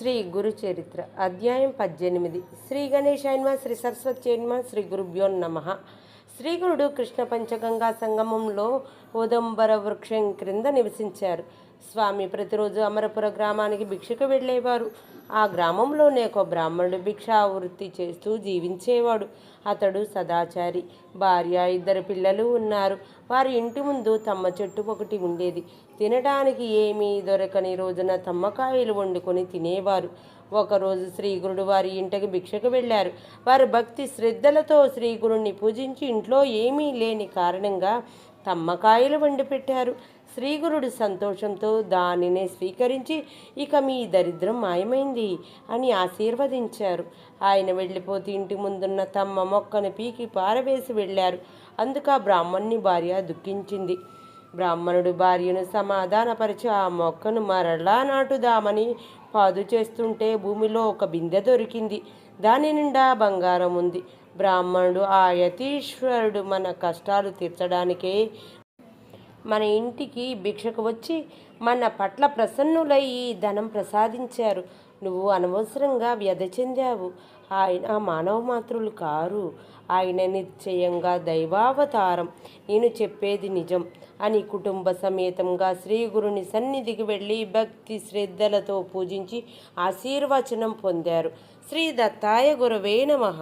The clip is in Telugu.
శ్రీ గురు చరిత్ర అధ్యాయం 18 శ్రీ గణేశాయ నమః శ్రీ సరస్వత్యై నమః శ్రీ గురుభ్యో నమః. శ్రీగురుడు కృష్ణ పంచగంగా సంగమంలో ఉదంబర వృక్షం క్రింద నివసించారు. స్వామి ప్రతిరోజు అమరపుర గ్రామానికి భిక్షకు వెళ్ళేవారు. ఆ గ్రామంలోనే ఒక బ్రాహ్మణుడు భిక్షావృత్తి చేస్తూ జీవించేవాడు. అతడు సదాచారి, భార్య, 2 పిల్లలు ఉన్నారు. వారి ఇంటి ముందు తమ్మ చెట్టు ఒకటి ఉండేది. తినడానికి ఏమీ దొరకని రోజున తమ్మకాయలు వండుకొని తినేవారు. ఒకరోజు శ్రీగురుడు వారి ఇంటికి భిక్షకు వెళ్ళారు. వారు భక్తి శ్రద్ధలతో శ్రీగురుణ్ణి పూజించి ఇంట్లో ఏమీ లేని కారణంగా తమ్మకాయలు వండి పెట్టారు. శ్రీగురుడు సంతోషంతో దానిని స్వీకరించి, ఇక మీ దరిద్రం మాయమైంది అని ఆశీర్వదించారు. ఆయన వెళ్ళిపోతే ఇంటి ముందున్న తమ్మ మొక్కను పీకి పారవేసి వెళ్ళారు. అందుకు ఆ బ్రాహ్మణుని భార్య దుఃఖించింది. బ్రాహ్మణుడు భార్యను సమాధానపరిచి ఆ మొక్కను మరలా నాటుదామని పాదు చేస్తుంటే భూమిలో ఒక బిందె దొరికింది. దాని నిండా బంగారం ఉంది. బ్రాహ్మణుడు, ఆ యతీశ్వరుడు మన కష్టాలు తీర్చడానికే మన ఇంటికి భిక్షకు వచ్చి మన పట్ల ప్రసన్నులై ఈ ధనం ప్రసాదించారు. నువ్వు అనవసరంగా వ్యధ చెందావు. ఆయన మానవ మాతృలు కారు. ఆయన నిశ్చయంగా దైవావతారం. నేను చెప్పేది నిజం అని కుటుంబ సమేతంగా శ్రీగురుని సన్నిధికి వెళ్ళి భక్తి శ్రద్ధలతో పూజించి ఆశీర్వచనం పొందారు. శ్రీ దత్తాయ గురవే నమః.